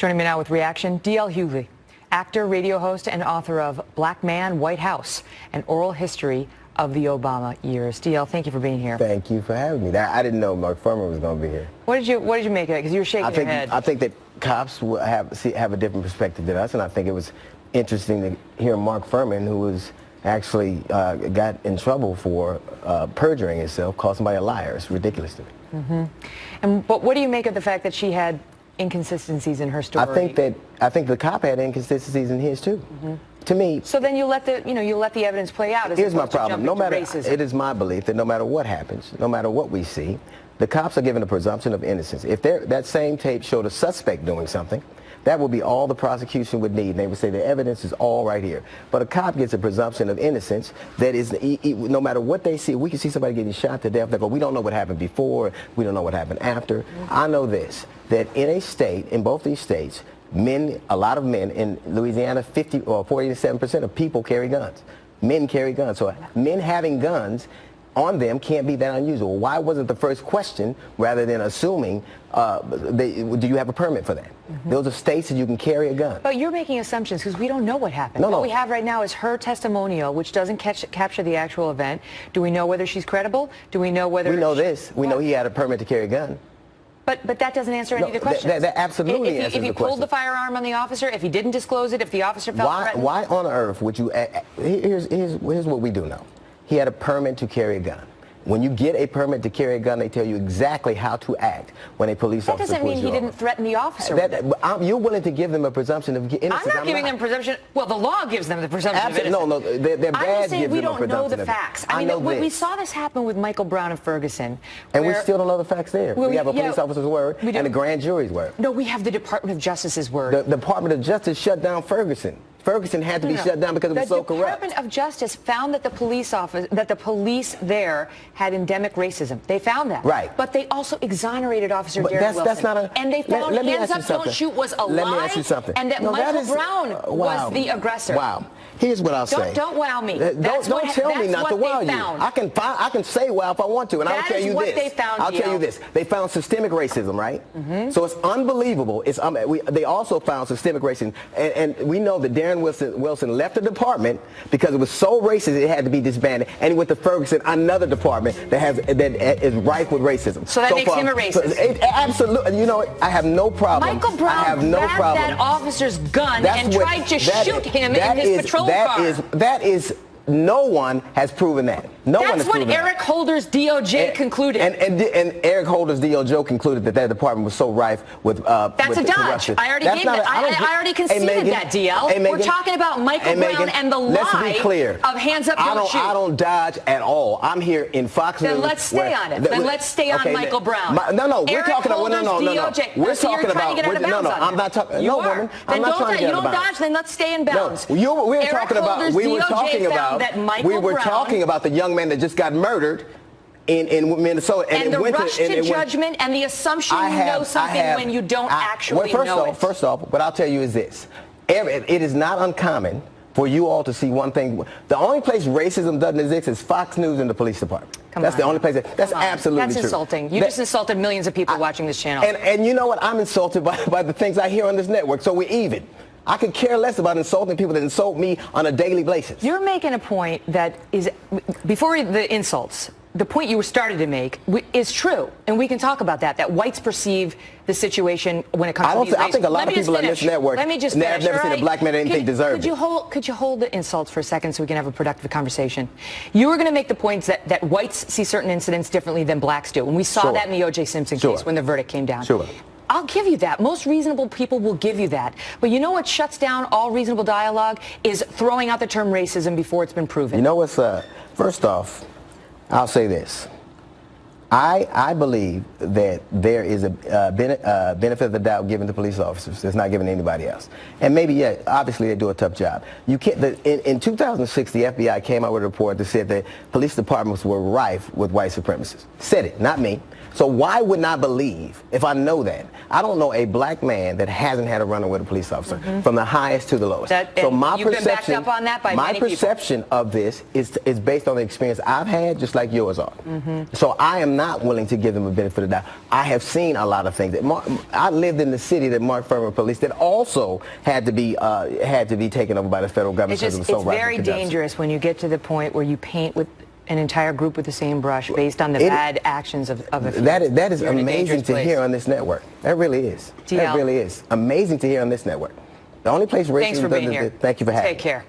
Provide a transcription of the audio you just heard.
Joining me now with reaction, D.L Hughley, actor, radio host, and author of Black Man, White House, an oral history of the Obama years. D.L, thank you for being here. Thank you for having me. I didn't know Mark Furman was going to be here. What did you make of it? Because you were shaking your head. I think that cops will have a different perspective than us, and I think it was interesting to hear Mark Furman, who was actually got in trouble for perjuring himself, called somebody a liar. It's ridiculous to me. But what do you make of the fact that she had inconsistencies in her story? I think the cop had inconsistencies in his too. To me. So then you let the evidence play out. Here's my problem. It is my belief that no matter what happens, no matter what we see, the cops are given a presumption of innocence. If that same tape showed a suspect doing something, that would be all the prosecution would need. And they would say the evidence is all right here. But a cop gets a presumption of innocence that is, no matter what they see, we can see somebody getting shot to death. They go, we don't know what happened before. We don't know what happened after. I know this, that in a state, in both these states, a lot of men in Louisiana, 50 or 47% of people carry guns. Men carry guns. So men having guns on them can't be that unusual. Why wasn't the first question, rather than assuming, do you have a permit for that? Those are states that you can carry a gun. But you're making assumptions because we don't know what happened. What we have right now is her testimonial, which doesn't capture the actual event. Do we know whether she's credible? Do we know whether... We know this. We know he had a permit to carry a gun. But that doesn't answer any of the questions. That absolutely answers the question. If he pulled the firearm on the officer, if he didn't disclose it, if the officer felt threatened... Why on earth would you... Here's what we do know. He had a permit to carry a gun. When you get a permit to carry a gun, they tell you exactly how to act when a police officer pulls you over. That doesn't mean he didn't threaten the officer. You're willing to give them a presumption of innocence. I'm not giving them presumption. Well, the law gives them the presumption of innocence. No, their badge gives them a presumption. We don't know the facts. I mean, we saw this happen with Michael Brown and Ferguson. And we still don't know the facts there. We have a police officer's word and a grand jury's word. No, we have the Department of Justice's word. The Department of Justice shut down Ferguson. Ferguson had to be shut down because it was so corrupt. The Department of Justice found that the police there had endemic racism. They found that. Right. But they also exonerated Officer Darren Wilson. That's not a... And they found Hands Up, Don't Shoot was a lie. Let me ask you something. And that Michael Brown was the aggressor. Wow. Here's what I'll say. Don't wow me. Don't tell me not to wow you. I can say wow if I want to, and I'll tell you this. I'll tell you this. They found systemic racism, right? So it's unbelievable. They also found systemic racism, and we know that Darren Wilson left the department because it was so racist it had to be disbanded, and he went to Ferguson, another department that is rife with racism. So that makes him a racist. Absolutely. You know what? I have no problem. Michael Brown grabbed that officer's gun and tried to shoot him in his patrol car. That is, no one has proven that. That's what Eric Holder's DOJ concluded. And Eric Holder's DOJ concluded that Department was so rife with That's a dodge. Corruption. I already conceded that, DL. We're talking about Michael Brown and the lie of Hands Up, Don't Shoot. I don't dodge at all. I'm here in Fox News. Then let's stay on it. Then let's stay on Michael Brown. No, we're talking about We're talking about I'm not talking. No, woman. I'm not trying to get out of bounds. You don't dodge. Then let's stay in bounds. We were talking about the young man that just got murdered in Minnesota. And the rush to judgment and the assumption you know something when you don't actually know it. First off, what I'll tell you is this. It is not uncommon for you all to see one thing. The only place racism doesn't exist is Fox News and the police department. That's the only place. That's absolutely true. That's insulting. You just insulted millions of people watching this channel. And you know what? I'm insulted by the things I hear on this network, so we're even. I could care less about insulting people that insult me on a daily basis. You're making a point that is, before the insults, the point you started to make is true, and we can talk about that whites perceive the situation when it comes to these races. I think a lot of people on this network have never seen a black man anything deserving. Could you hold the insults for a second so we can have a productive conversation? You were going to make the points that whites see certain incidents differently than blacks do, and we saw that in the O.J. Simpson case when the verdict came down. I'll give you that. Most reasonable people will give you that. But you know what shuts down all reasonable dialogue is throwing out the term racism before it's been proven. You know what's, first off, I'll say this. I believe that there is a benefit of the doubt given to police officers that's not given to anybody else. And maybe, obviously they do a tough job. You can't. In 2006, the FBI came out with a report that said that police departments were rife with white supremacists. Said it, not me. So why wouldn't I believe if I know that? I don't know a black man that hasn't had a run-in with a police officer, from the highest to the lowest. So my you've been backed up on that by my many perception people. Of this is based on the experience I've had, just like yours are. So I am not willing to give them a benefit of the doubt. I have seen a lot of things. I lived in the city that Mark Furman police that also had to be taken over by the federal government. It's very dangerous when you get to the point where you paint with an entire group with the same brush based on the bad actions of a few. That is amazing to hear on this network. That really is. DL. That really is amazing to hear on this network. The only place racism Thanks for being here. Thank you for having me. Take care.